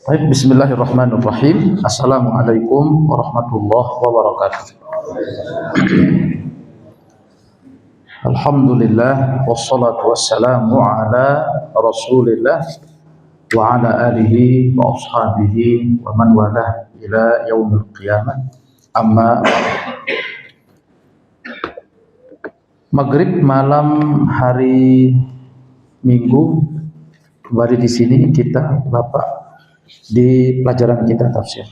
Baik, bismillahirrahmanirrahim. Assalamualaikum warahmatullahi wabarakatuh. Alhamdulillah wassalatu wassalamu ala Rasulillah wa ala alihi wa ashabihi wa man walah ila yaumil qiyamah. Amma Maghrib malam hari Minggu kembali di sini kita Bapak di pelajaran kita tafsir,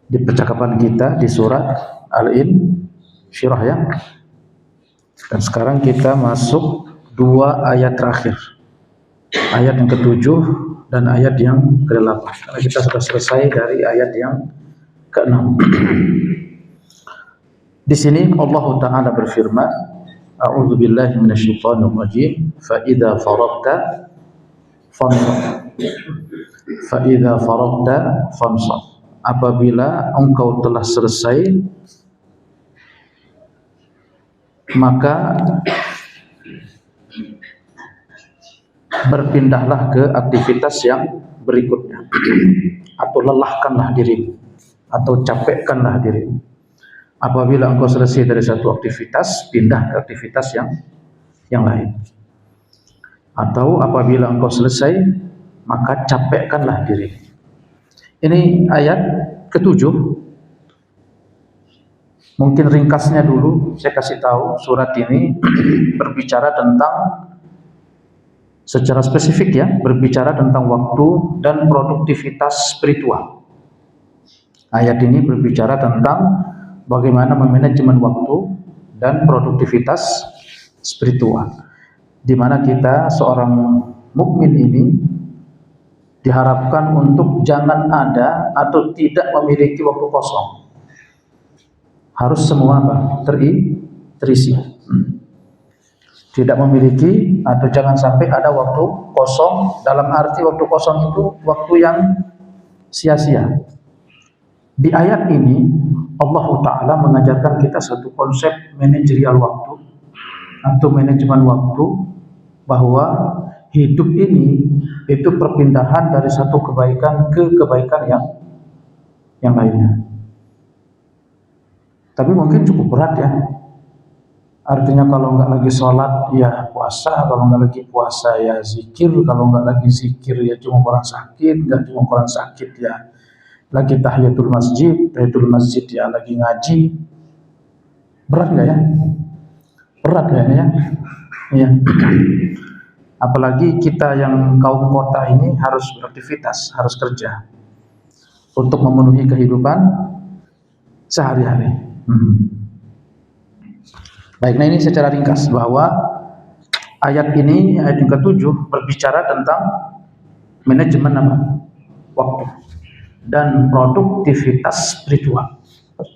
di percakapan kita di surat Al-Insyirah ya. Dan sekarang kita masuk dua ayat terakhir, ayat yang ke-7 dan ayat yang ke-8, karena kita sudah selesai dari ayat yang ke-6. Di sini Allah Ta'ala berfirman, A'udzubillahi minasyaitonir rajim, fa idza faragta fansab. Fa'idha faragta fansab. Apabila engkau telah selesai, maka berpindahlah ke aktivitas yang berikutnya, atau lelahkanlah dirimu, atau capekkanlah dirimu. Apabila engkau selesai dari satu aktivitas, pindah ke aktivitas yang lain. Atau apabila engkau selesai, maka capekkanlah diri. Ini ayat ke-7. Mungkin ringkasnya dulu saya kasih tahu, surat ini berbicara tentang secara spesifik ya, berbicara tentang waktu dan produktivitas spiritual. Ayat ini berbicara tentang bagaimana memanajemen waktu dan produktivitas spiritual, di mana kita seorang mukmin ini diharapkan untuk jangan ada atau tidak memiliki waktu kosong. Harus semua terisi. Tidak memiliki atau jangan sampai ada waktu kosong, dalam arti waktu kosong itu waktu yang sia-sia. Di ayat ini Allah Ta'ala mengajarkan kita satu konsep manajerial waktu atau manajemen waktu, bahwa hidup ini itu perpindahan dari satu kebaikan ke kebaikan yang lainnya. Tapi mungkin cukup berat ya. Artinya kalau nggak lagi sholat ya puasa, kalau nggak lagi puasa ya zikir, kalau nggak lagi zikir ya cuma orang sakit, nggak cuma orang sakit ya lagi tahiyatul masjid ya lagi ngaji. Berat nggak ya? Berat kayaknya ya. Iya. Apalagi kita yang kaum kota ini harus beraktivitas, harus kerja untuk memenuhi kehidupan sehari-hari. Baik, nah ini secara ringkas bahwa ayat ini, ayat yang ke-7 berbicara tentang manajemen waktu dan produktivitas spiritual.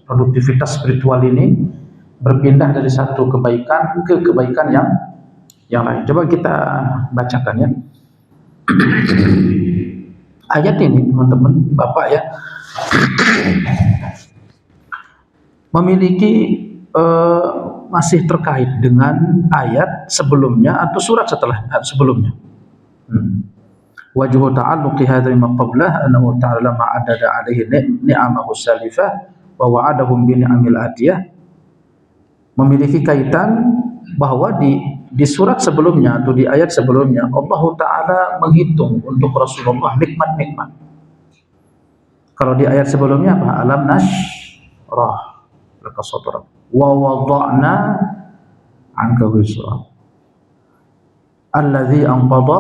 Produktivitas spiritual ini berpindah dari satu kebaikan ke kebaikan yang lain. Coba kita bacakan ya. Ayat ini teman-teman, Bapak ya, memiliki masih terkait dengan ayat sebelumnya atau surat setelah sebelumnya. Wajhu ta'alluqi hadha ma qablah annahu ta'ala ma'adada alaihi ni'amahu salifah wa wa'adahum bi ni'amil atiyah. Memiliki kaitan bahwa di surat sebelumnya atau di ayat sebelumnya Allah Ta'ala menghitung untuk Rasulullah nikmat-nikmat. Kalau di ayat sebelumnya apa? Alam nashrah laka sadrak wa wada'na anka wizrak alladzi anqadha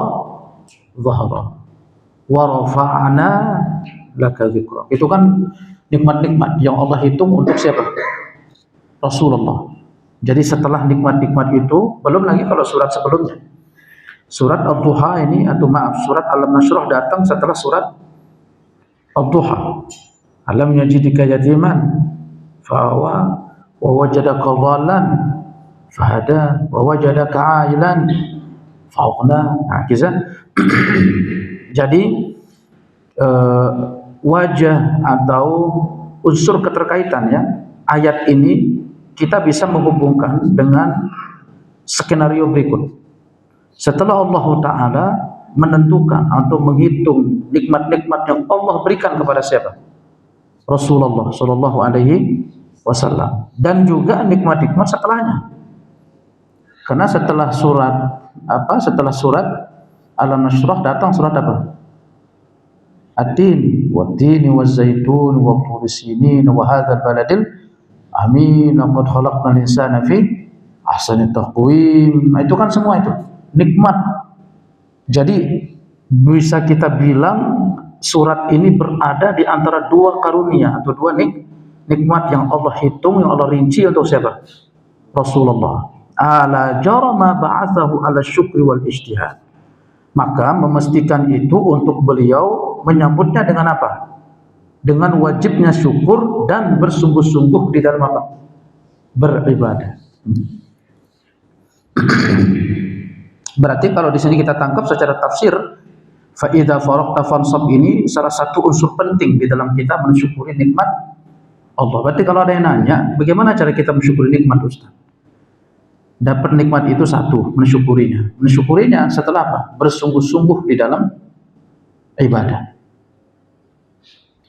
dhahrak wa rafa'na laka dzikrak. Itu kan nikmat-nikmat yang Allah hitung untuk siapa? Rasulullah. Jadi setelah nikmat-nikmat itu, belum lagi kalau surat sebelumnya. Surat Ad-Duha ini, atau maaf, surat Alam Nashrah datang setelah surat Ad-Duha. Alam yajidika yatiman fa'awa wa wajadaka dhallan fahada wa wajadaka 'ailan fa'aghna. Nah, kisah. Jadi wajah atau unsur keterkaitannya ayat ini kita bisa menghubungkan dengan skenario berikut. Setelah Allah Ta'ala menentukan atau menghitung nikmat-nikmat yang Allah berikan kepada siapa? Rasulullah Shallallahu Alaihi Wasallam, dan juga nikmat-nikmat setelahnya. Karena setelah surat Al-Nashrah datang surat apa? At-Tin, wat-tini waz-zaitun wa turi sinin wa hadzal baladil amin laqad khalaqnal insana fi ahsani taqwim. Nah, itu kan semua itu nikmat. Jadi bisa kita bilang surat ini berada di antara dua karunia atau dua nikmat yang Allah hitung, yang Allah rinci untuk siapa? Rasulullah. Ala jarama ba'athahu ala syukri wal ijtihad. Maka memastikan itu untuk beliau menyambutnya dengan apa? Dengan wajibnya syukur dan bersungguh-sungguh di dalam apa? Beribadah. Berarti kalau di sini kita tangkap secara tafsir, fa idza faraqta fansab ini salah satu unsur penting di dalam kita mensyukuri nikmat Allah. Berarti kalau ada yang nanya, bagaimana cara kita mensyukuri nikmat, Ustaz? Dapat nikmat itu satu, mensyukurinya. Mensyukurinya setelah apa? Bersungguh-sungguh di dalam ibadah.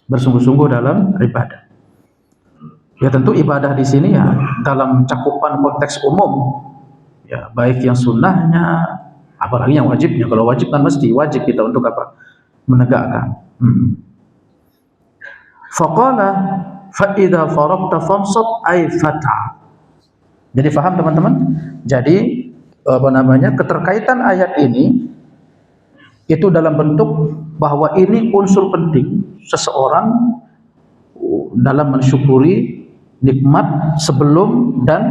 Bersungguh-sungguh dalam ibadah. Ya tentu ibadah di sini ya dalam cakupan konteks umum. Ya baik yang sunnahnya, apalagi yang wajibnya. Kalau wajib kan mesti wajib kita untuk apa? Menegakkan. Faqala fa idza faraqta fansab ay fata. Jadi paham teman-teman? Jadi keterkaitan ayat ini itu dalam bentuk bahwa ini unsur penting seseorang dalam mensyukuri nikmat sebelum dan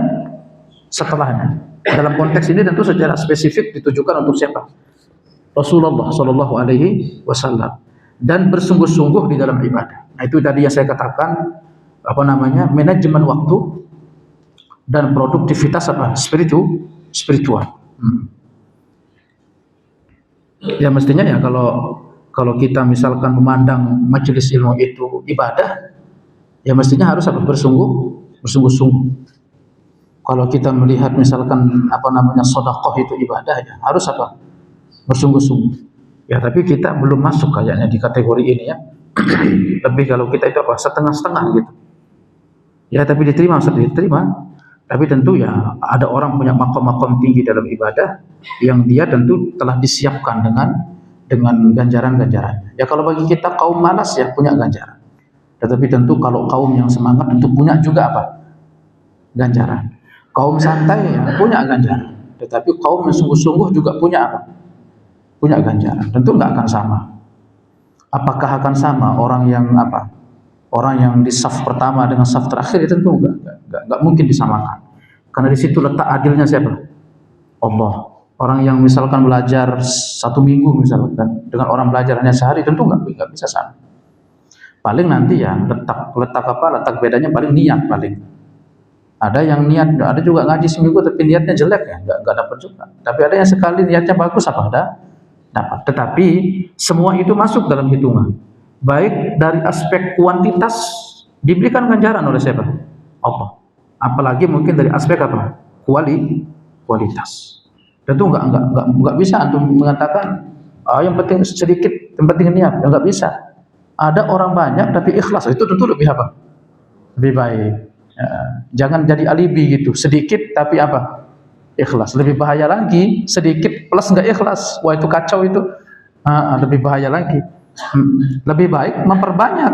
setelahnya. Dalam konteks ini tentu secara spesifik ditujukan untuk siapa? Rasulullah Shallallahu Alaihi Wasallam, dan bersungguh-sungguh di dalam ibadah. Nah, itu tadi yang saya katakan manajemen waktu dan produktivitas apa? Spiritual. Ya mestinya ya kalau kita misalkan memandang majelis ilmu itu ibadah, ya mestinya harus apa? Bersungguh-sungguh. Kalau kita melihat misalkan sedekah itu ibadah, ya harus apa? Bersungguh-sungguh. Ya tapi kita belum masuk kayaknya di kategori ini ya. Lebih kalau kita itu apa? Setengah-setengah gitu. Ya tapi diterima. Tapi tentu ya ada orang punya makom-makom tinggi dalam ibadah yang dia tentu telah disiapkan dengan ganjaran-ganjarannya. Ya kalau bagi kita kaum malas ya punya ganjaran. Tetapi tentu kalau kaum yang semangat tentu punya juga apa? Ganjaran. Kaum santai ya punya ganjaran. Tetapi kaum yang sungguh-sungguh juga punya apa? Punya ganjaran. Tentu nggak akan sama. Apakah akan sama orang yang apa? Orang yang di saf pertama dengan saf terakhir itu tentu enggak mungkin disamakan. Karena di situ letak adilnya siapa? Allah. Orang yang misalkan belajar 1 minggu misalkan dengan orang belajar hanya sehari tentu enggak bisa sama. Paling nanti ya letak bedanya paling niat paling. Ada yang niat, ada juga ngaji seminggu tapi niatnya jelek ya, enggak dapat juga. Tapi ada yang sekali niatnya bagus dapat. Tetapi semua itu masuk dalam hitungan. Baik dari aspek kuantitas diberikan ganjaran oleh siapa? Allah. Apalagi mungkin dari aspek apa? Kualitas. Tentu enggak bisa antum mengatakan yang penting sedikit, yang penting niat, enggak bisa. Ada orang banyak tapi ikhlas, itu tentu lebih apa? Lebih baik. Ya, jangan jadi alibi gitu, sedikit tapi apa? Ikhlas. Lebih bahaya lagi sedikit plus enggak ikhlas. Wah itu kacau itu. Lebih bahaya lagi. Lebih baik memperbanyak,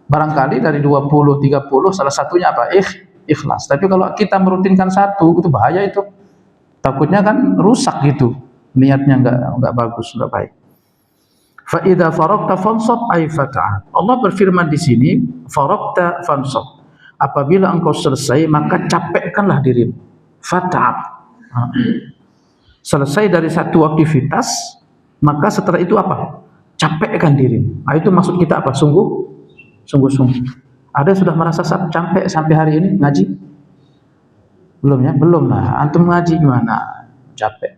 barangkali dari 20, 30 salah satunya apa? Ikhlas. Tapi kalau kita merutinkan satu itu bahaya itu, takutnya kan rusak gitu, niatnya enggak bagus, enggak baik. Fa idza faraqta fansab ay fata'at. Allah berfirman di sini, faraqta fansab. Apabila engkau selesai maka capekkanlah dirimu. Fata'at. Selesai dari satu aktivitas, maka setelah itu apa? Capekkan diri. Nah, itu maksud kita apa? Sungguh-sungguh. Ada sudah merasa capek sampai hari ini ngaji? Belum ya? Belum lah. Antum ngaji gimana? Capek.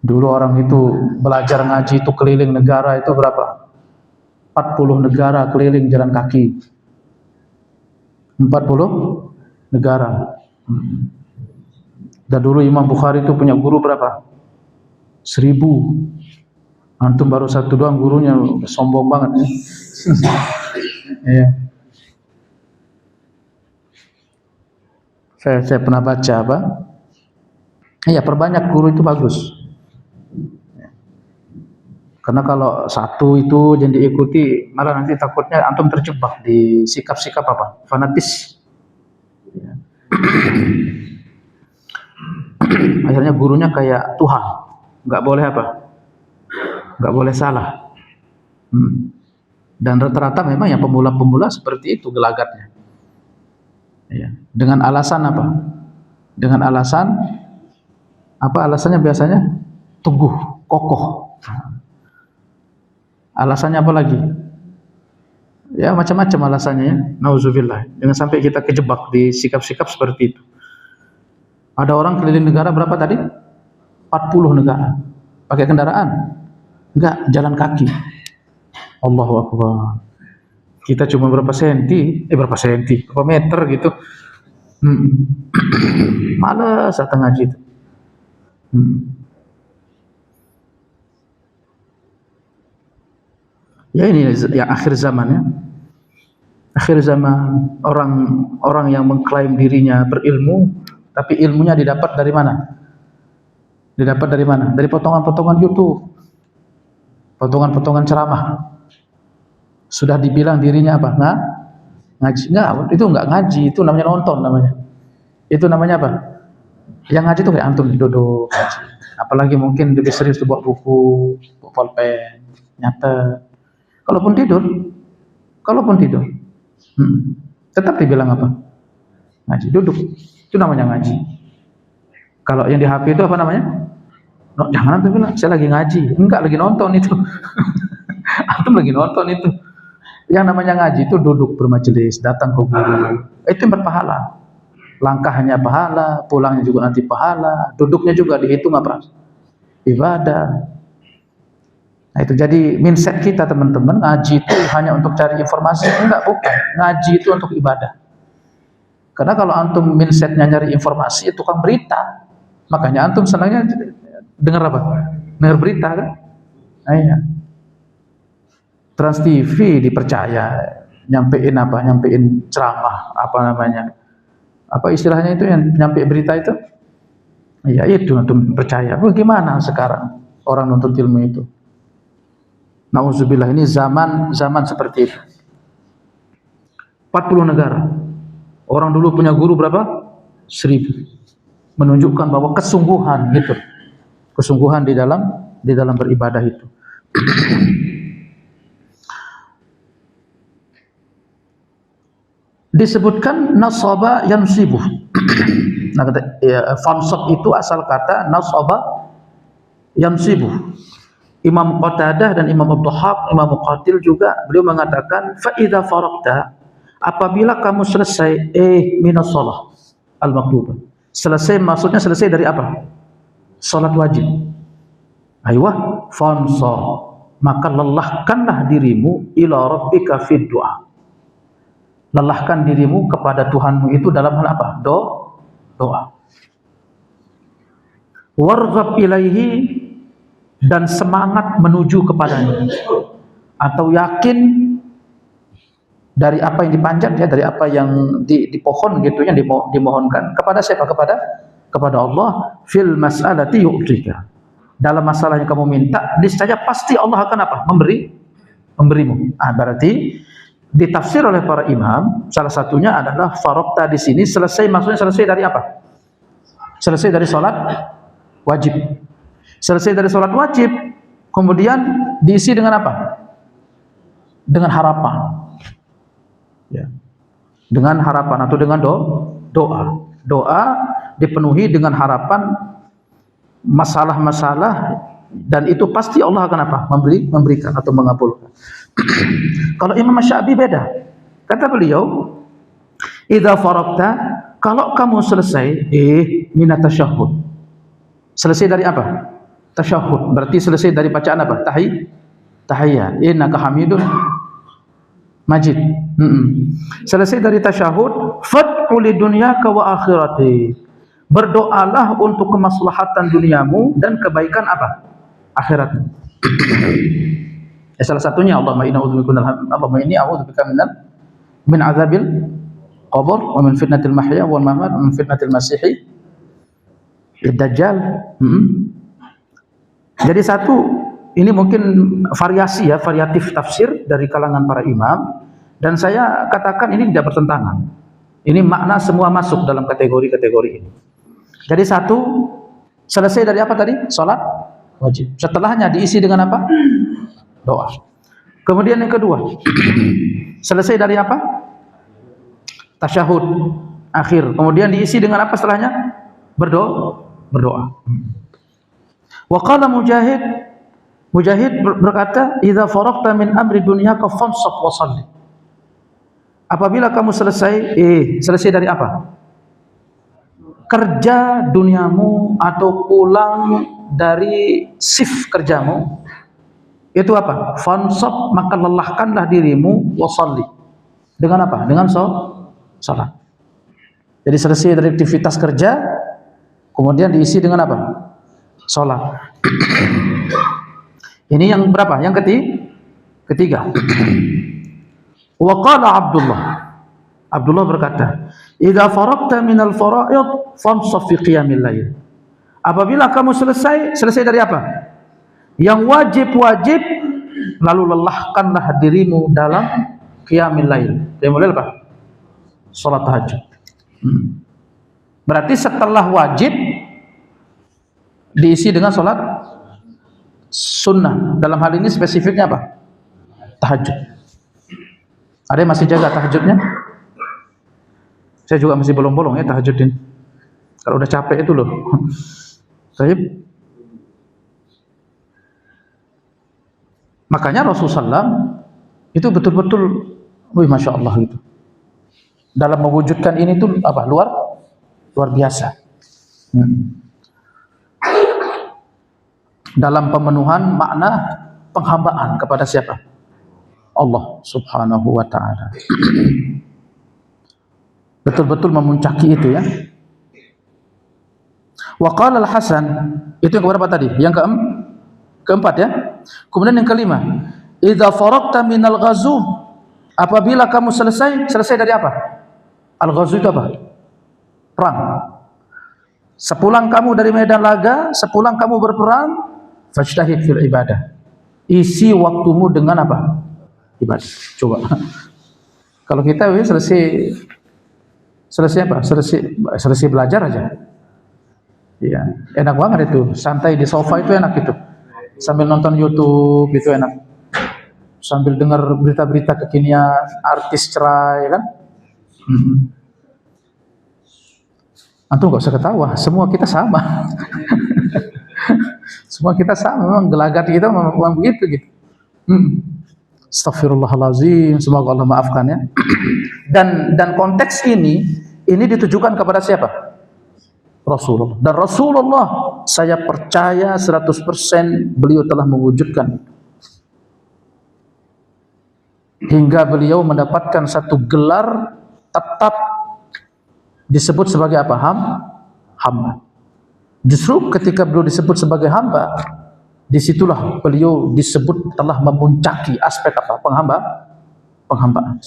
Dulu orang itu belajar ngaji itu keliling negara itu berapa? 40 negara keliling jalan kaki. 40 negara. Dan dulu Imam Bukhari itu punya guru berapa? 1000. Antum baru 1 doang, gurunya sombong banget ya. Iya. Saya pernah baca apa? Iya, perbanyak guru itu bagus. Karena kalau satu itu yang diikuti, malah nanti takutnya antum terjebak di sikap-sikap apa? Fanatis. Ya. Akhirnya gurunya kayak Tuhan, nggak boleh apa? Nggak boleh salah. Dan rata-rata memang yang pemula-pemula seperti itu gelagatnya. Ya. Dengan alasan apa? Dengan alasan apa? Alasannya biasanya teguh, kokoh. Alasannya apa lagi? Ya macam-macam alasannya ya. Nauzubillah. Jangan sampai kita kejebak di sikap-sikap seperti itu. Ada orang keliling negara berapa tadi? 40 negara. Pakai kendaraan? Enggak, jalan kaki. Allahu Akbar. Kita cuma berapa meter gitu. Malas datang ngaji itu. Ya ini yang akhir zaman ya. Akhir zaman, orang yang mengklaim dirinya berilmu, tapi ilmunya didapat dari mana? Didapat dari mana? Dari potongan-potongan YouTube, potongan-potongan ceramah. Sudah dibilang dirinya apa? Ngaji? Enggak, itu enggak ngaji, itu namanya nonton namanya. Itu namanya apa? Yang ngaji itu kayak antum duduk ngaji. Apalagi mungkin lebih serius tuh bawa buku, bawa pulpen, nyatet. Kalaupun tidur, tetap dibilang apa? Ngaji, duduk. Itu namanya ngaji. Kalau yang di HP itu apa namanya? Jangan antum bilang, saya lagi ngaji. Enggak, lagi nonton itu. Antum lagi nonton itu. Yang namanya ngaji itu duduk bermajelis, datang ke guru. Itu yang berpahala. Langkahnya pahala, pulangnya juga nanti pahala, duduknya juga dihitung apa? Ibadah. Nah itu jadi mindset kita teman-teman, ngaji itu hanya untuk cari informasi, enggak, bukan. Ngaji itu untuk ibadah. Karena kalau antum mindsetnya nyari informasi, tukang berita, makanya antum senangnya dengar apa? Dengar berita kan? Nah, iya. Trans TV dipercaya, nyampein apa? Nyampein ceramah, apa namanya? Apa istilahnya itu yang nyampe berita itu? Iya itu antum percaya. Bagaimana sekarang orang nuntut ilmu itu? Nauzubillah, ini zaman seperti itu. 40 negara. Orang dulu punya guru berapa? 1000. Menunjukkan bahwa kesungguhan gitu. Kesungguhan di dalam beribadah itu. Disebutkan nasaba yansibuh. Nah, fansab itu asal kata nasaba yansibuh. Imam Qatadah dan Imam Ad-Dhahhak, Imam Muqatil juga beliau mengatakan fa idza faraqta, apabila kamu selesai minas shalah al-maktubah. Selesai maksudnya selesai dari apa? Salat wajib. Aiyah, fansa, maka lelahkanlah dirimu ila rabbika fid du'a. Lelahkan dirimu kepada Tuhanmu itu dalam hal apa? Doa. Warghab ilaihi, dan semangat menuju kepadanya, atau yakin dari apa yang dipanjat ya, dari apa yang dipohon gitu, yang dimohonkan kepada siapa? Kepada Allah. Fil mas'alati yu'tika, dalam masalah yang kamu minta niscaya pasti Allah akan apa? Memberimu. Berarti ditafsir oleh para imam, salah satunya adalah faraqta di sini selesai, maksudnya selesai dari apa? Selesai dari salat wajib. Selesai dari sholat wajib, kemudian diisi dengan apa? Dengan harapan, ya. Dengan harapan atau dengan doa. Doa dipenuhi dengan harapan masalah-masalah, dan itu pasti Allah akan apa? Memberikan atau mengabulkan. Kalau Imam Syafi'i beda. Kata beliau, idza faraqta, kalau kamu selesai minat tasyahhud. Selesai dari apa? Tasyahud, berarti selesai dari bacaan apa? Tahiyat. Innaka hamidun majid. Selesai dari tasyahud, fad'u lidunyaka wa akhirati. Berdoalah untuk kemaslahatan duniamu dan kebaikan apa? akhirat. Salah satunya Allahumma inni a'udzubika min azabil qabr wa min fitnatil mahya wal mamat wa min fitnatil masihi dajjal. Jadi satu, ini mungkin variasi ya, variatif tafsir dari kalangan para imam, dan saya katakan ini tidak bertentangan. Ini makna semua masuk dalam kategori-kategori ini. Jadi satu, selesai dari apa tadi? Salat wajib. Setelahnya diisi dengan apa? Doa. Kemudian yang kedua, selesai dari apa? Tasyahud akhir. Kemudian diisi dengan apa setelahnya? Berdoa. Wa qala Mujahid berkata, "Idza faragta min amri dunyaka fansab wa shalli." Apabila kamu selesai dari apa? Kerja duniamu atau pulang dari shift kerjamu, itu apa? Fansab, maka lelahkanlah dirimu, wa shalli. Dengan apa? Dengan salat. Jadi selesai dari aktivitas kerja, kemudian diisi dengan apa? Salat. Ini yang berapa? Yang ketiga. Wa qala Abdullah berkata, "Idza faragta minal fara'id fansab fi qiyamil lail." Apabila kamu selesai dari apa? Yang wajib, lalu lelahkanlah dirimu dalam qiyamil lail. Qiyamul lail apa? Salat tahajud. Berarti setelah wajib diisi dengan salat sunnah. Dalam hal ini spesifiknya apa? Tahajud. Ada yang masih jaga tahajudnya? Saya juga masih bolong-bolong ya tahajudin. Kalau udah capek itu loh. Baik. Makanya Rasulullah SAW itu betul-betul, masya Allah gitu. Dalam mewujudkan ini tuh apa? Luar biasa. Dalam pemenuhan makna penghambaan kepada siapa? Allah Subhanahu wa ta'ala. Betul-betul memuncaki itu ya. Wa qala Al-Hasan, itu yang keberapa tadi? Yang keempat ya. Kemudian yang kelima, idza faragta minal ghazu, apabila kamu selesai dari apa? Al-ghazu itu apa? Perang. Sepulang kamu dari medan laga, sepulang kamu berperang, fajtahid fil ibadah. Isi waktumu dengan apa? Ibadah. Coba. Kalau kita selesai apa? Selesai belajar aja. Iya, enak banget itu. Santai di sofa itu enak itu. Sambil nonton YouTube itu enak. Sambil dengar berita-berita kekinian, artis cerai kan? Antum gak usah ketawa, semua kita sama. Semua kita sama, memang gelagat kita memang begitu gitu. Astaghfirullahalazim, semoga Allah maafkan ya. Dan konteks ini ditujukan kepada siapa? Rasulullah. Dan Rasulullah, saya percaya 100% beliau telah mewujudkan. Hingga beliau mendapatkan satu gelar tetap disebut sebagai apa? Hamba. Justru ketika beliau disebut sebagai hamba, disitulah beliau disebut telah memuncaki aspek apa? Penghambaan.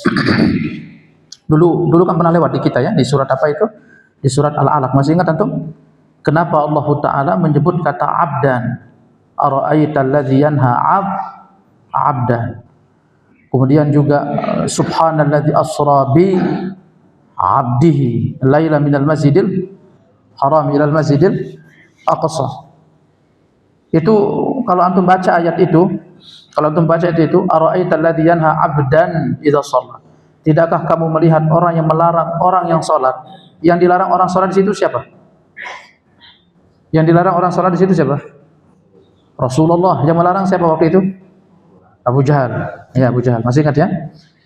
Dulu kan pernah lewat di kita ya, di surat apa itu? Di surat Al-Alaq. Masih ingat antum? Kenapa Allah Ta'ala menyebut kata abdan? Ara'aital ladzi yanha abdan. Kemudian juga subhanalladzi asra bi abdihi laila minal masjidil haram ilal masjidil aqsa. Itu kalau antum baca ayat itu, ara'aital ladzi yanha abdan idza shalla. Tidakkah kamu melihat orang yang melarang orang yang salat? Yang dilarang orang salat di situ siapa? Yang dilarang orang salat di situ siapa? Rasulullah. Yang melarang siapa waktu itu? Abu Jahal. Ya, Abu Jahal. Masih ingat ya?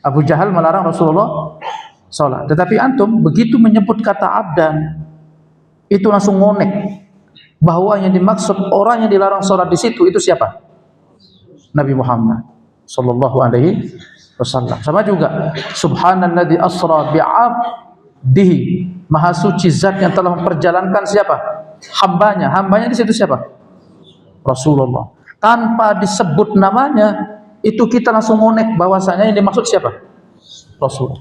Abu Jahal melarang Rasulullah salat. Tetapi antum begitu menyebut kata abdan, itu langsung ngonek bahwa yang dimaksud orang yang dilarang salat di situ itu siapa? Nabi Muhammad sallallahu alaihi wasallam. Sama juga subhanalladzi asra bi'abdihi, maha suci zat yang telah memperjalankan siapa? Hambanya di situ siapa? Rasulullah. tanpa disebut namanya, itu kita langsung ngonek bahwasanya ini maksud siapa? Rasul.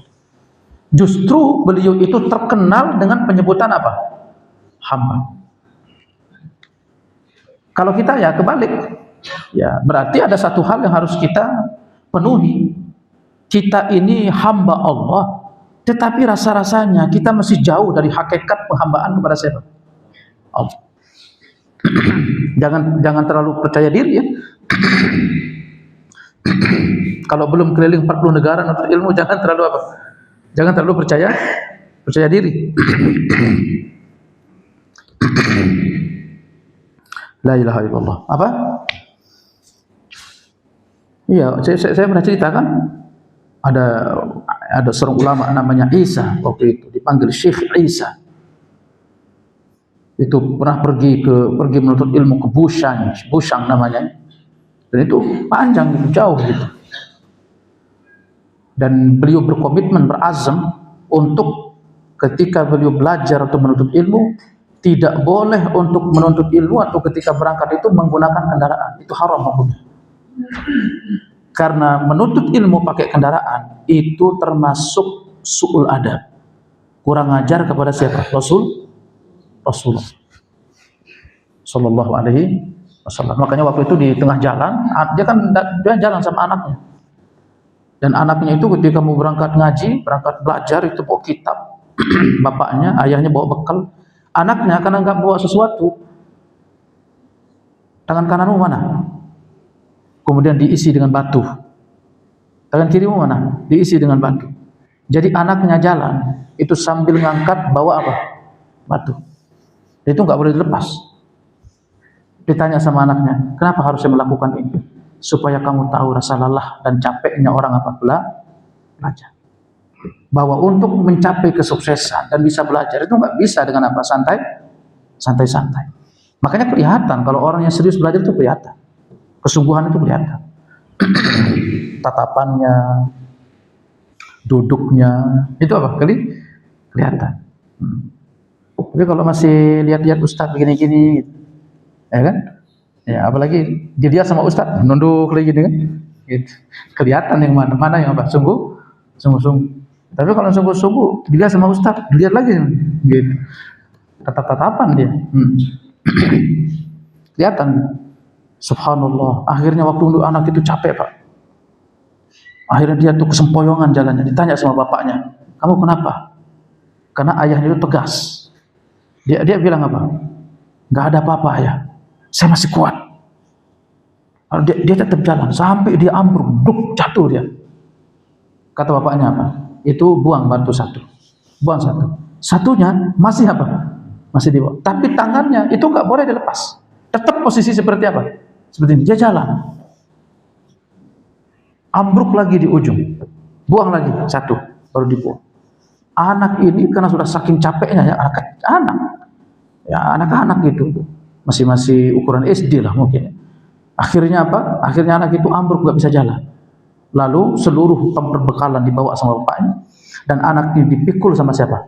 Justru beliau itu terkenal dengan penyebutan apa? Hamba. Kalau kita ya kebalik, ya berarti ada satu hal yang harus kita penuhi. Kita ini hamba Allah, tetapi rasa-rasanya kita masih jauh dari hakikat penghambaan kepada siapa? Allah. Jangan terlalu percaya diri ya. Kalau belum keliling 40 negara untuk ilmu, jangan terlalu apa? Jangan terlalu percaya diri. La ilaha illallah. Apa? Iya, saya pernah ceritakan ada seorang ulama namanya Isa, waktu itu dipanggil Syekh Isa. Itu pernah pergi menuntut ilmu ke Bushang namanya. Dan itu panjang gitu, jauh gitu. Dan beliau berkomitmen, berazam untuk ketika beliau belajar atau menuntut ilmu, tidak boleh untuk menuntut ilmu atau ketika berangkat itu menggunakan kendaraan. Itu haram hukumnya. Karena menuntut ilmu pakai kendaraan itu termasuk su'ul adab, kurang ajar kepada siapa? Rasulullah sallallahu alaihi wasallam. Makanya waktu itu di tengah jalan, dia jalan sama anaknya. Dan anaknya itu ketika mau berangkat ngaji, berangkat belajar, itu bawa kitab. Bapaknya, ayahnya bawa bekal. Anaknya karena nggak bawa sesuatu, tangan kananmu mana? Kemudian diisi dengan batu. Tangan kirimu mana? Diisi dengan batu. Jadi anaknya jalan itu sambil ngangkat bawa apa? Batu. Itu nggak boleh dilepas. Ditanya sama anaknya, kenapa harus saya melakukan ini? Supaya kamu tahu rasa lelah dan capeknya orang apa? Belajar. Bahwa untuk mencapai kesuksesan dan bisa belajar itu nggak bisa dengan apa? Santai-santai. Makanya kelihatan kalau orang yang serius belajar itu kelihatan. Kesungguhan itu kelihatan. Tatapannya, duduknya, itu apa? Kelihatan. Tapi kalau masih lihat-lihat ustaz begini-gini, ya kan? Ya, apalagi dia sama ustaz nunduk lagi gini kan? Gitu. Kelihatan yang mana yang apa? Sungguh-sungguh. Tapi kalau sungguh-sungguh dilihat sama ustaz, dilihat lagi gitu. Tatap-tatapan dia. Kelihatan. Subhanallah. Akhirnya waktu anak itu capek, Pak. Akhirnya dia tuh kesempoyongan jalannya. Ditanya sama bapaknya, "Kamu kenapa?" Karena ayahnya itu tegas. Dia bilang apa? "Enggak ada apa-apa, ayah. Saya masih kuat." Dia tetap jalan sampai dia ambruk, duk, jatuh dia. Kata bapaknya apa? Itu buang batu satu. Buang satu. Satunya masih apa? Masih di bawah. Tapi tangannya itu nggak boleh dilepas. Tetap posisi seperti apa? Seperti ini. Dia jalan. Ambruk lagi di ujung. Buang lagi satu, baru dibuang. Anak ini karena sudah saking capeknya ya, anak-anak gitu. Masih ukuran SD lah mungkin. Akhirnya apa? Akhirnya anak itu ambruk, nggak bisa jalan. Lalu seluruh perbekalan dibawa sama bapaknya dan anak ini dipikul sama siapa?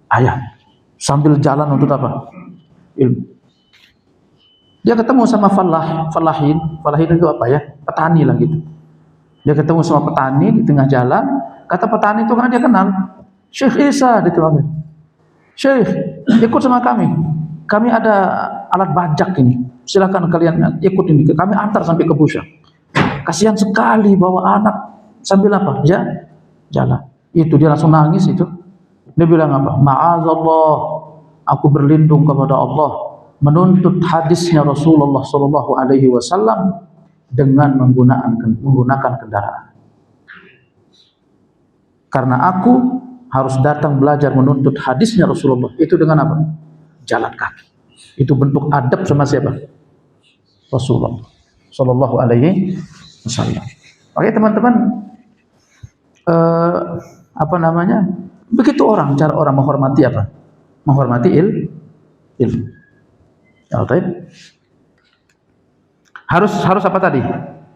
Ayah. Sambil jalan untuk apa? Ilmu. Dia ketemu sama falahin itu apa ya? Petani lah gitu. Dia ketemu sama petani di tengah jalan. Kata petani itu karena dia kenal, Syekh Isa dipanggil. Syekh, ikut sama kami. Kami ada alat bajak ini. Silakan kalian ikut ini. Kami antar sampai ke Bushang. Kasihan sekali bawa anak sambil apa? Jalan. Itu dia langsung nangis itu. Dia bilang apa? Ma'azallah, aku berlindung kepada Allah menuntut hadisnya Rasulullah sallallahu alaihi wasallam dengan menggunakan kendaraan. Karena aku harus datang belajar menuntut hadisnya Rasulullah itu dengan apa? Jalan kaki. Itu bentuk adab sama siapa? Rasulullah sallallahu alaihi wasallam. Oke teman-teman, begitu cara orang menghormati apa? Menghormati ilmu. Ya, baik. Harus apa tadi?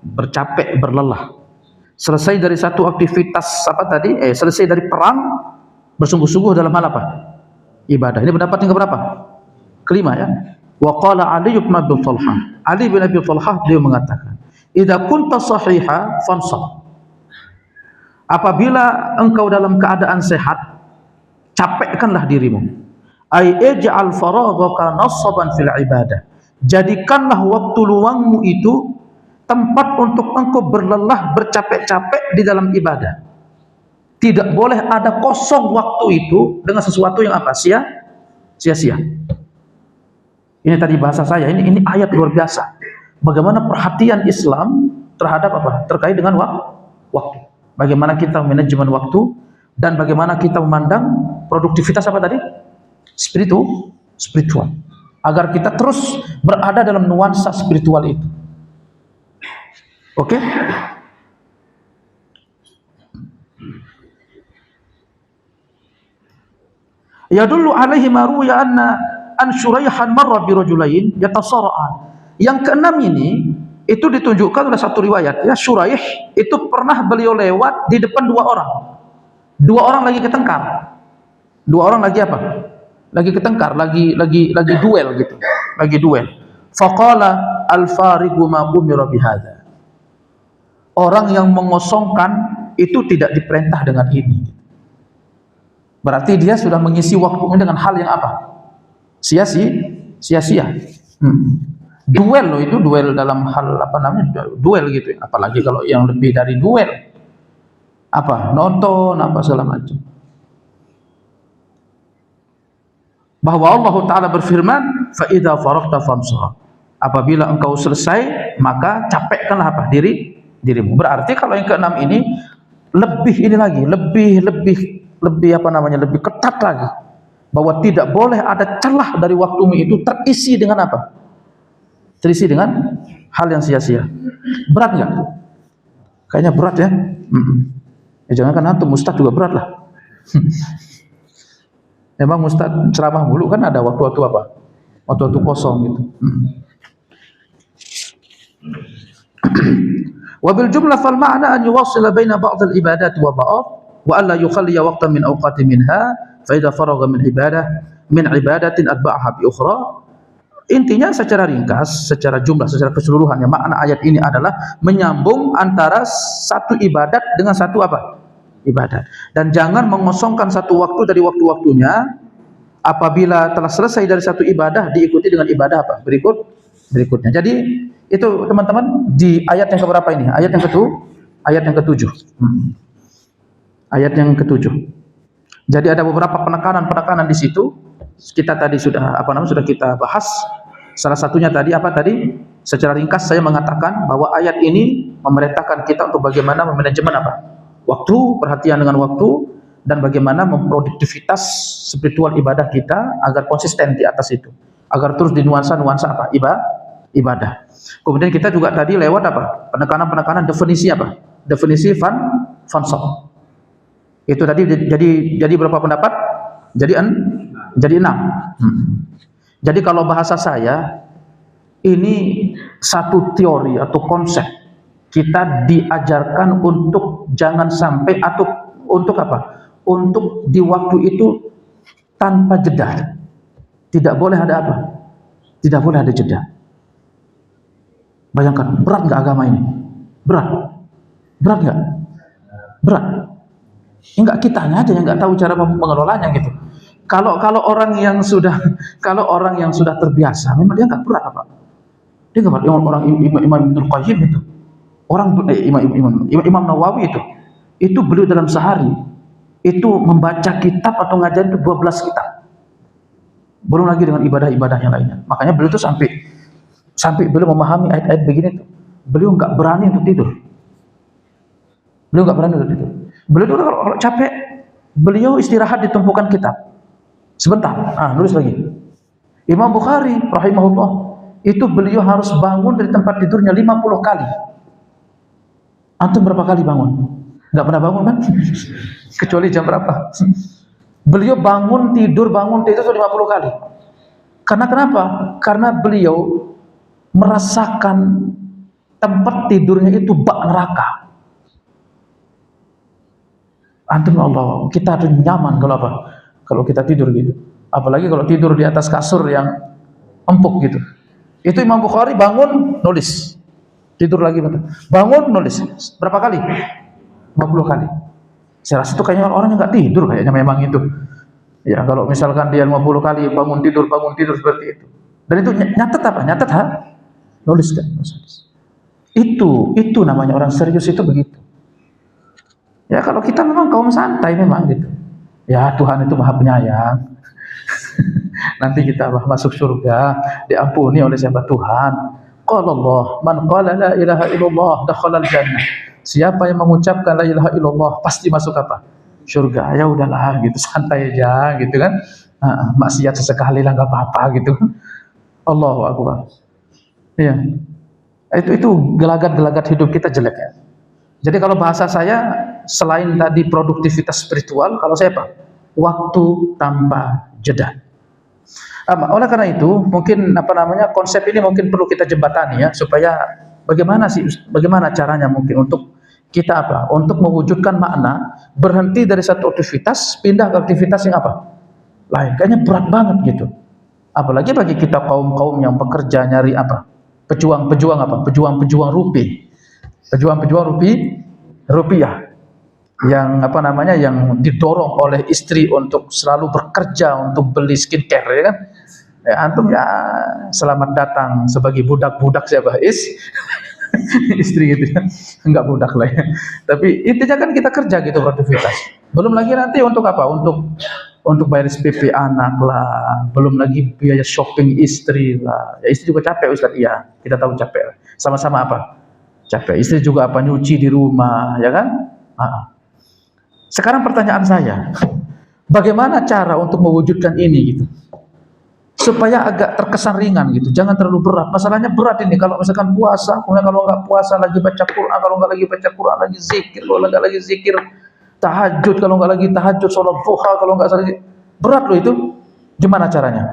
Bercapek, berlelah. Selesai dari satu aktivitas apa tadi? Selesai dari perang, bersungguh-sungguh dalam hal apa? Ibadah. Ini pendapat yang keberapa? Kelima ya. Wa qala Ali bin Abi Thalhah. Ali bin Abi Thalhah beliau mengatakan, "Idza kunta sahiha fansab." Apabila engkau dalam keadaan sehat, capekkanlah dirimu. Ai ij'al faraghaka nasaban fil ibadah. Jadikanlah waktu luangmu itu tempat untuk engkau berlelah, bercapek-capek di dalam ibadah. Tidak boleh ada kosong waktu itu dengan sesuatu yang apa? Sia-sia. Ini tadi bahasa saya, ini ayat luar biasa. Bagaimana perhatian Islam terhadap apa? Terkait dengan waktu. Bagaimana kita manajemen waktu dan bagaimana kita memandang produktivitas apa tadi? Spiritual. Agar kita terus berada dalam nuansa spiritual itu. Oke? Ya dulu alaihi maru ya anna an Syuraihan marra bi rajulain yatasara'an. Yang keenam ini itu ditunjukkan oleh satu riwayat, ya, Syuraih itu pernah beliau lewat di depan dua orang. Dua orang lagi ketengkar. Dua orang lagi apa? Lagi ketengkar, lagi duel gitu. Lagi duel. Faqala al-fariqu ma umira bihadza. Orang yang mengosongkan itu tidak diperintah dengan ini. Berarti dia sudah mengisi waktunya dengan hal yang apa? Sia-sia. Duel loh, itu duel dalam hal apa namanya, duel gitu, apalagi kalau yang lebih dari duel, apa, nonton apa segala macam. Bahwa Allah Ta'ala berfirman, fa idza faraghta fansab. Apabila engkau selesai maka capekkanlah apa? Dirimu. Berarti kalau yang keenam ini lebih ini lagi, lebih apa namanya, lebih ketat lagi, bahwa tidak boleh ada celah dari waktumu itu terisi dengan apa? Terisi dengan hal yang sia-sia. Berat nggak? Kayaknya berat ya. Ya jangan kan antum, ustaz juga berat lah. Memang ustaz ceramah mulu kan ada waktu-waktu apa? Waktu-waktu kosong gitu. Wa bil jumlah fal ma'na an yuwassila baina ba'd al ibadat wa ba'd wa alla yukhalliya waqtan min awqati minha fa idza faragha min ibadatin atba'aha bi ukhra. Intinya secara ringkas, secara jumlah, secara keseluruhannya, makna ayat ini adalah menyambung antara satu ibadat dengan satu apa? Ibadat. Dan jangan mengosongkan satu waktu dari waktu-waktunya. Apabila telah selesai dari satu ibadah, diikuti dengan ibadah apa? Berikutnya. Jadi itu teman-teman di ayat yang keberapa ini? Ayat yang ketujuh. Ayat yang ketujuh. Jadi ada beberapa penekanan di situ. Kita tadi sudah sudah kita bahas. Salah satunya tadi apa tadi? Secara ringkas saya mengatakan bahwa ayat ini memerintahkan kita untuk bagaimana memanajemen apa? Waktu, perhatian dengan waktu, dan bagaimana memproduktivitas spiritual ibadah kita agar konsisten di atas itu, agar terus di nuansa-nuansa apa? Ibadah. Kemudian kita juga tadi lewat apa? Penekanan definisi apa? Definisi fansab. Itu tadi jadi berapa pendapat? Jadi 6. Jadi kalau bahasa saya, ini satu teori atau konsep. Kita diajarkan untuk jangan sampai, atau untuk apa? Untuk di waktu itu tanpa jeda. Tidak boleh ada apa? Tidak boleh ada jeda. Bayangkan, berat nggak agama ini? Berat nggak? Berat. Enggak, kitanya aja yang nggak tahu cara mengelolanya gitu. Kalau orang yang sudah terbiasa, memang dia nggak berat apa. Dia nggak berat. Orang Imam Ibnul Qayyim itu, Imam Nawawi itu beliau dalam sehari itu membaca kitab atau ngajarin itu 12 kitab. Belum lagi dengan ibadah-ibadah yang lainnya. Makanya beliau itu sampai beliau memahami ayat-ayat begini tuh, beliau nggak berani untuk tidur. Beliau itu kalau capek, beliau istirahat di tumpukan kitab. Sebentar, nulis lagi. Imam Bukhari rahimahullah, itu beliau harus bangun dari tempat tidurnya 50 kali. Antum berapa kali bangun? Enggak pernah bangun kan? Kecuali jam berapa? Beliau bangun tidur 50 kali. Karena kenapa? Karena beliau merasakan tempat tidurnya itu bak neraka. Antum Allah, kita harus nyaman kalau apa? Kalau kita tidur gitu. Apalagi kalau tidur di atas kasur yang empuk gitu. Itu Imam Bukhari bangun nulis, tidur lagi bangun nulis. Berapa kali? 50 kali. Saya rasa itu kayaknya orang yang nggak tidur kayaknya memang itu. Ya kalau misalkan dia 50 kali bangun tidur seperti itu. Dan itu nyatet apa? Nyatet nulis kan? Itu namanya orang serius itu begitu. Ya kalau kita memang kaum santai memang gitu. Ya Tuhan itu Maha Penyayang. Nanti kita masuk surga, diampuni oleh siapa? Tuhan. Qala Allah, man qala la ilaha illallah dakhala al-jannah. Siapa yang mengucapkan la ilaha illallah pasti masuk apa? Surga. Ya udahlah gitu, santai aja gitu kan. Maksiat sesekali lah enggak apa-apa gitu. Allahu akbar. Iya. Itu gelagat-gelagat hidup kita jelek ya. Jadi kalau bahasa saya selain tadi produktivitas spiritual, kalau saya apa? Waktu tanpa jeda. Oleh karena itu, mungkin konsep ini mungkin perlu kita jembatani ya, supaya bagaimana caranya mungkin untuk kita untuk mewujudkan makna berhenti dari satu aktivitas pindah ke aktivitas yang lain. Kayaknya berat banget gitu. Apalagi bagi kita kaum yang bekerja nyari pejuang rupiah yang yang didorong oleh istri untuk selalu bekerja untuk beli skincare ya kan. Ya, antum ya selamat datang sebagai budak siapa? Istri gitu ya. Enggak budak lah ya. Tapi intinya kan kita kerja gitu beraktivitas. Belum lagi nanti untuk untuk bayar SPP anak lah, belum lagi biaya shopping istri lah. Ya istri juga capek Ustaz, iya, kita tahu capek. Sama-sama capek. Istri juga nyuci di rumah, ya kan? Sekarang pertanyaan saya, bagaimana cara untuk mewujudkan ini gitu? Supaya agak terkesan ringan gitu, jangan terlalu berat. Masalahnya berat ini kalau misalkan puasa, kemudian kalau nggak puasa lagi baca Quran, kalau nggak lagi baca Quran lagi zikir, kalau nggak lagi zikir tahajud, kalau nggak lagi tahajud sholat duha, kalau nggak lagi berat loh itu. Gimana caranya?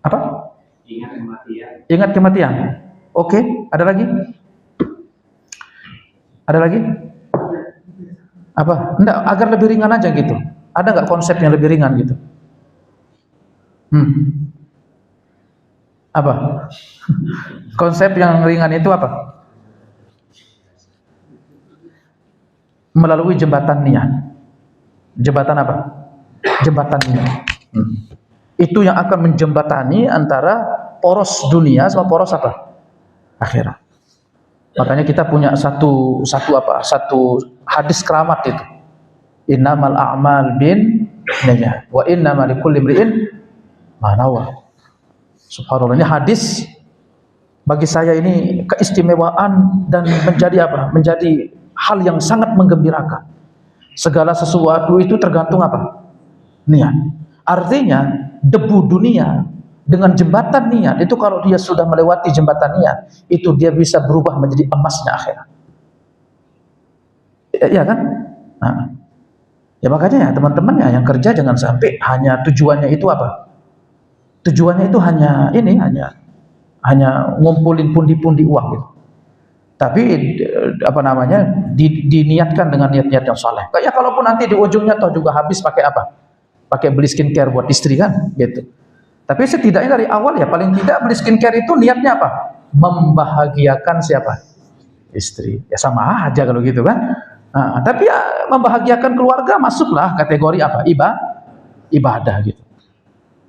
Apa? Ingat kematian. Oke, ada lagi? Ada lagi? Apa? Enggak, agar lebih ringan aja gitu. Ada nggak konsep yang lebih ringan gitu? Apa? Konsep yang ringan itu apa? Melalui jembatan niat. Jembatan apa? Jembatan niat. Itu yang akan menjembatani antara poros dunia sama poros akhirat. Makanya kita punya satu hadis keramat itu. Innamal a'mal bin niyyat wa innamal likulli imri'in ma nawa. Subhanallah, ini hadis bagi saya ini keistimewaan dan menjadi hal yang sangat menggembirakan. Segala sesuatu itu tergantung niat. Artinya debu dunia dengan jembatan niat itu, kalau dia sudah melewati jembatan niat itu, dia bisa berubah menjadi emasnya akhirat. Ya kan? Ya makanya ya teman-teman ya yang kerja jangan sampai hanya tujuannya itu Tujuannya itu hanya ngumpulin pundi-pundi uang gitu. Tapi diniatkan dengan niat-niat yang saleh. Kayak kalaupun nanti di ujungnya toh juga habis pakai pakai beli skincare buat istri kan gitu. Tapi setidaknya dari awal ya paling tidak beli skincare itu niatnya membahagiakan siapa? Istri. Ya sama aja kalau gitu kan. Tapi ya membahagiakan keluarga masuklah kategori ibadah gitu.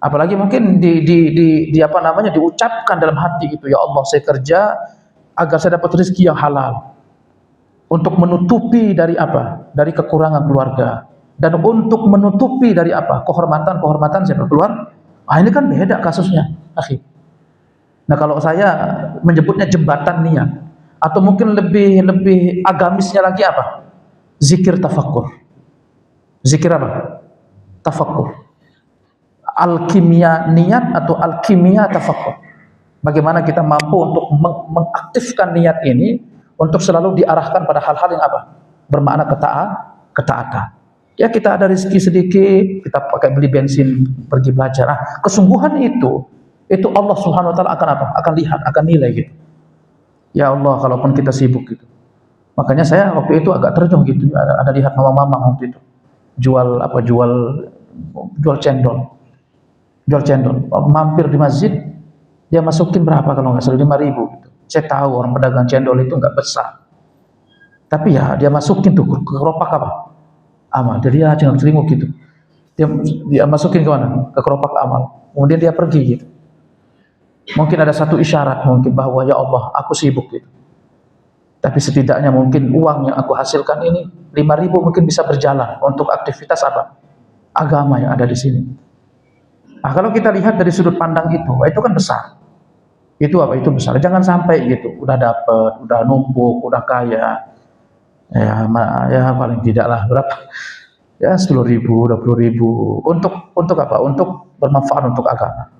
Apalagi mungkin diucapkan dalam hati gitu, ya Allah saya kerja agar saya dapat rezeki yang halal untuk menutupi dari kekurangan keluarga, dan untuk menutupi dari kehormatan siapa? Keluarga. Ini kan beda kasusnya, akhi. Nah kalau saya menyebutnya jembatan niat, atau mungkin lebih agamisnya lagi zikir tafakkur. Zikir tafakkur. Alkimia niat atau alkimia tafakkur. Bagaimana kita mampu untuk mengaktifkan niat ini untuk selalu diarahkan pada hal-hal yang bermakna ketaatan. Ya kita ada rezeki sedikit, kita pakai beli bensin pergi belajar. Kesungguhan itu Allah Subhanahu wa taala akan lihat, akan nilai gitu. Ya Allah, kalaupun kita sibuk gitu. Makanya saya waktu itu agak terjun gitu. Ada lihat mama-mama waktu itu jual cendol. jual cendol. Mampir di masjid, dia masukin berapa kalau nggak salah 5.000. Gitu. Saya tahu orang pedagang cendol itu nggak besar, tapi ya dia masukin tuh ke keropak apa? Amal. Jadi dia celinguk gitu. Dia masukin ke mana? Ke keropak amal. Kemudian dia pergi gitu. Mungkin ada satu isyarat mungkin bahwa ya Allah, aku sibuk gitu. Tapi setidaknya mungkin uang yang aku hasilkan ini 5.000 mungkin bisa berjalan untuk aktivitas apa? Agama yang ada di sini. Nah, kalau kita lihat dari sudut pandang itu kan besar. Itu apa? Itu besar. Jangan sampai gitu, udah dapet, udah numpuk, udah kaya. Ya paling tidak lah berapa? Ya 10.000, 20.000. Untuk apa? Untuk bermanfaat untuk agama.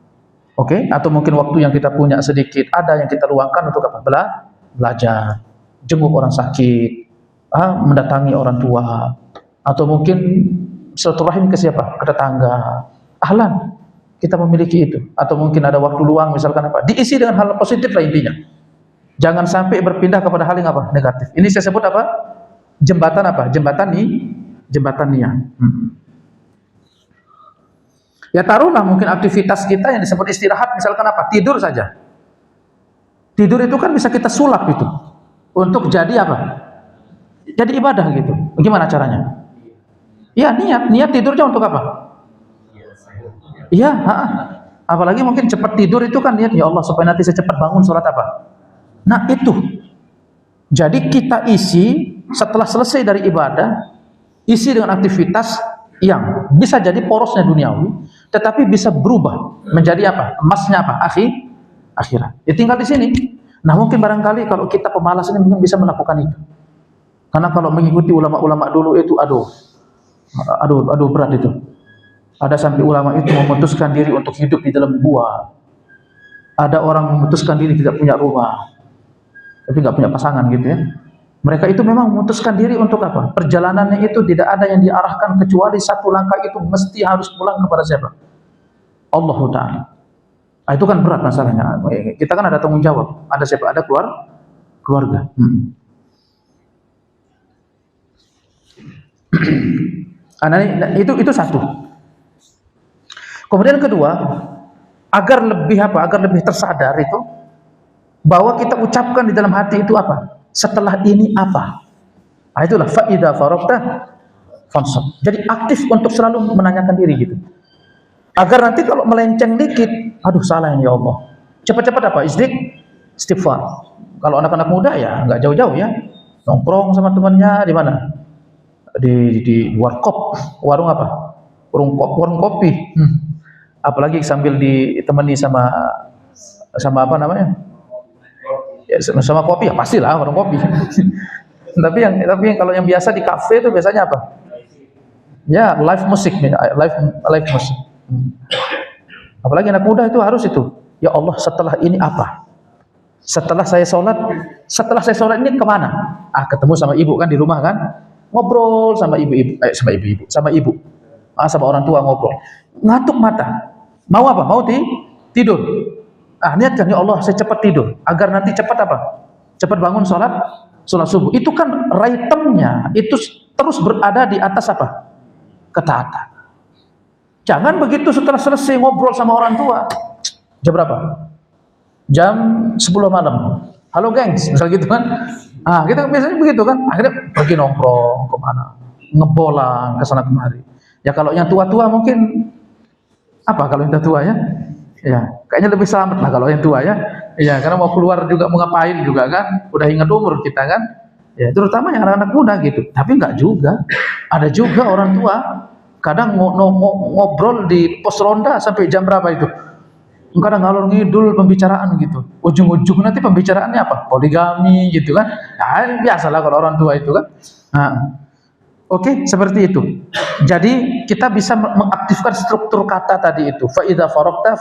Oke? Atau mungkin waktu yang kita punya sedikit, ada yang kita luangkan untuk apa? Belajar. Jenguk orang sakit, mendatangi orang tua, atau mungkin silaturahim ke siapa? Ke tetangga. Ahlan, kita memiliki itu. Atau mungkin ada waktu luang, misalkan apa? Diisi dengan hal positif lah intinya. Jangan sampai berpindah kepada hal yang apa? Negatif. Ini saya sebut apa? Jembatan apa? Jembatan niat. Ya taruhlah mungkin aktivitas kita yang disebut istirahat, misalkan apa? Tidur saja. Tidur itu kan bisa kita sulap itu. Untuk jadi apa? Jadi ibadah gitu. Bagaimana caranya? Ya niat tidurnya untuk apa? Iya, apalagi mungkin cepat tidur itu kan niat ya Allah supaya nanti saya cepat bangun sholat apa? Nah itu. Jadi kita isi setelah selesai dari ibadah, isi dengan aktivitas yang bisa jadi porosnya duniawi, tetapi bisa berubah menjadi apa? Emasnya apa? Akhirat. Ya tinggal di sini. Nah mungkin barangkali kalau kita pemalas ini mungkin bisa melakukan itu. Karena kalau mengikuti ulama-ulama dulu itu aduh berat itu. Ada sampai ulama itu memutuskan diri untuk hidup di dalam gua. Ada orang memutuskan diri tidak punya rumah, tapi nggak punya pasangan gitu ya. Mereka itu memang memutuskan diri untuk apa? Perjalanannya itu tidak ada yang diarahkan kecuali satu langkah itu mesti harus pulang kepada siapa? Allah Ta'ala. Nah, itu kan berat masalahnya. Kita kan ada tanggung jawab. Ada siapa? Ada keluarga. Nah, itu satu. Kemudian kedua, agar lebih tersadar itu bahwa kita ucapkan di dalam hati itu apa? Setelah ini apa? Nah, itulah fa idza faragta fansab. Jadi aktif untuk selalu menanyakan diri gitu. Agar nanti kalau melenceng dikit, aduh salah ini ya Allah. Cepat-cepat apa? Istighfar. Kalau anak-anak muda ya nggak jauh-jauh ya. Nongkrong sama temannya di mana? Di warkop, warung apa? Warung kopi. Apalagi sambil ditemani sama apa namanya? Ya, sama kopi ya pastilah warung kopi. tapi yang kalau yang biasa di kafe itu biasanya apa? Ya live musik, live musik. Apalagi anak muda itu harus itu. Ya Allah setelah ini apa? Setelah saya sholat ini kemana? Ketemu sama ibu kan di rumah kan? Ngobrol sama ibu, sama orang tua ngobrol. Ngantuk mata. Mau apa? Mau tidur. Niatkan ya Allah saya cepat tidur agar nanti cepat apa? Cepat bangun sholat subuh. Itu kan ritemnya itu terus berada di atas apa? Ketaatan. Jangan begitu setelah selesai ngobrol sama orang tua. Jam berapa? Jam 10 malam. Halo gengs, misal gitu kan. Kita biasanya begitu kan. Akhirnya pergi nongkrong kemana? Ngebolang ke sana kemari. Ya kalau yang tua-tua mungkin apa kalau yang tua ya? Ya, kayaknya lebih selamat lah kalau yang tua ya. Ya, karena mau keluar juga mau ngapain juga kan. Udah ingat umur kita kan. Ya, terutama yang anak-anak muda gitu. Tapi enggak juga. Ada juga orang tua kadang ngobrol di pos ronda sampai jam berapa itu? Kadang ngalor ngidul pembicaraan gitu. Ujung-ujung nanti pembicaraannya apa? Poligami gitu kan. Nah, biasalah kalau orang tua itu kan. Oke, seperti itu. Jadi kita bisa mengaktifkan struktur kata tadi itu. Fa idza faragta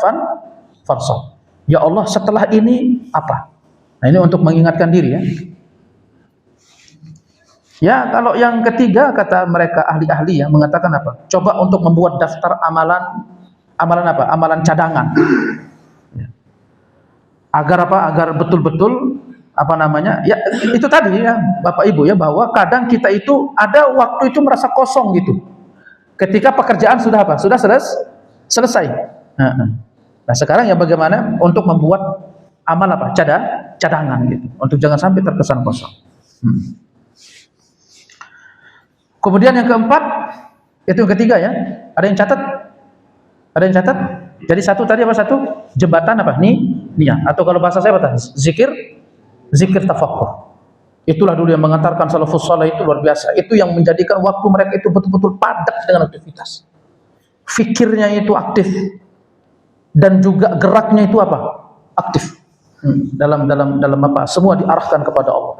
fansab. Ya Allah, setelah ini apa? Nah, ini untuk mengingatkan diri ya. Ya, kalau yang ketiga kata mereka ahli-ahli yang mengatakan apa? Coba untuk membuat daftar amalan apa? Amalan cadangan. Ya. Agar apa? Agar betul-betul apa namanya? Ya itu tadi ya, Bapak Ibu ya, bahwa kadang kita itu ada waktu itu merasa kosong gitu. Ketika pekerjaan sudah apa? Sudah selesai. Nah sekarang ya bagaimana untuk membuat amal apa? Cadangan gitu, untuk jangan sampai terkesan kosong. Kemudian yang keempat, itu yang ketiga ya. Ada yang catat? Ada yang catat? Jadi satu tadi apa satu? Jembatan apa? Niat. Atau kalau bahasa saya apa? Zikir tafakkur. Itulah dulu yang mengantarkan salafus saleh itu luar biasa. Itu yang menjadikan waktu mereka itu betul-betul padat dengan aktivitas. Fikirnya itu aktif dan juga geraknya itu apa? Aktif. Dalam apa? Semua diarahkan kepada Allah.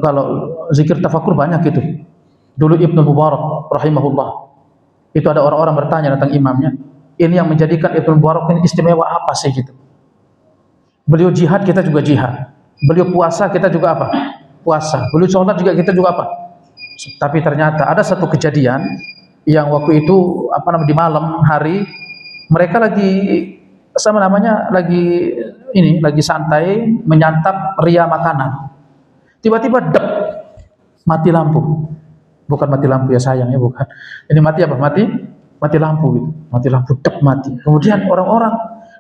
Kalau zikir tafakkur banyak itu. Dulu Ibnu Mubarak rahimahullah, itu ada orang-orang bertanya tentang imamnya, ini yang menjadikan Ibnu Mubarak ini istimewa apa sih gitu. Beliau jihad, kita juga jihad. Beliau puasa, kita juga apa? Puasa. Beliau sholat juga, kita juga apa? Tapi ternyata ada satu kejadian yang waktu itu apa namanya, di malam hari mereka lagi lagi santai menyantap ria makanan. Tiba-tiba dep, mati lampu. Bukan mati lampu ya sayang ya, bukan. Ini mati apa? Mati lampu gitu. Mati lampu, dep, mati. Kemudian orang-orang,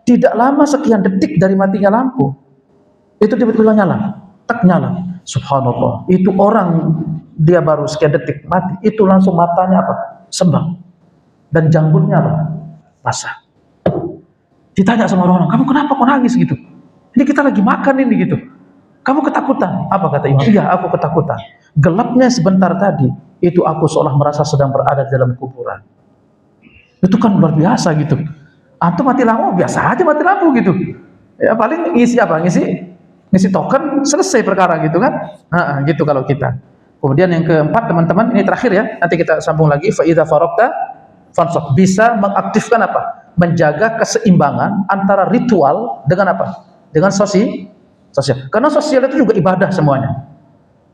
tidak lama sekian detik dari matinya lampu, itu tiba-tiba nyala, tak nyala. Subhanallah. Itu orang, dia baru sekian detik mati, itu langsung matanya apa? Sembang. Dan janggutnya apa? Basah. Ditanya sama orang, kamu kenapa kok nangis gitu? Ini kita lagi makan ini gitu. Kamu ketakutan? Apa kata imam? Iya, aku ketakutan. Gelapnya sebentar tadi, itu aku seolah merasa sedang berada di dalam kuburan. Itu kan luar biasa gitu. Antum mati lampu, biasa aja mati lampu gitu. Ya paling ngisi apa? Ngisi token, selesai perkara gitu kan. Gitu kalau kita. Kemudian yang keempat teman-teman, ini terakhir ya. Nanti kita sambung lagi. Fa idza faraqta fansab. Bisa mengaktifkan apa? Menjaga keseimbangan antara ritual dengan apa? Dengan sosial. Karena sosial itu juga ibadah semuanya.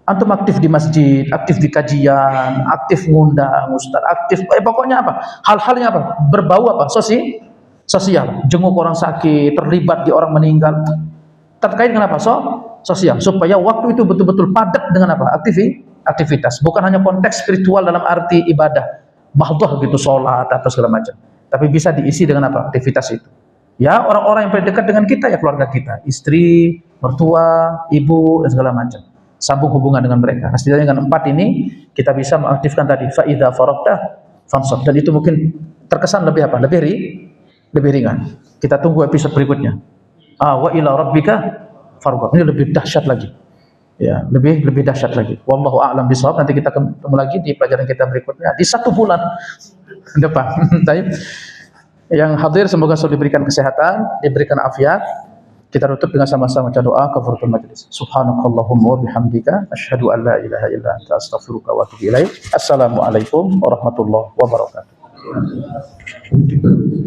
Antum aktif di masjid, aktif di kajian, aktif ngundang ustaz, aktif pokoknya apa? Hal-halnya apa? Berbau apa? Sosial. Jenguk orang sakit, terlibat di orang meninggal. Terkait dengan apa? Sosial. Supaya waktu itu betul-betul padat dengan apa? Aktivitas. Bukan hanya konteks spiritual dalam arti ibadah, mahdhah gitu, sholat atau segala macam. Tapi bisa diisi dengan apa? Aktivitas itu. Ya, orang-orang yang paling dekat dengan kita ya keluarga kita, istri, mertua, ibu dan segala macam. Sambung hubungan dengan mereka. Nah, setidaknya dengan 4 ini kita bisa mengaktifkan tadi fa idza faraqta fansab, dan itu mungkin terkesan lebih apa? Lebih ringan. Kita tunggu episode berikutnya. Wa ila rabbika farghab. Ini lebih dahsyat lagi. Ya, lebih dahsyat lagi. Wallahu a'lam bishawab. Nanti kita ketemu lagi di pelajaran kita berikutnya di 1 bulan depan. Baik. Yang hadir semoga selalu diberikan kesehatan, diberikan afiat. Kita tutup dengan sama-sama baca doa kafaratul majelis. Subhanakallahumma wa bihamdika asyhadu an la ilaha illa anta astaghfiruka wa atubu ilaik. Assalamualaikum warahmatullahi wabarakatuh.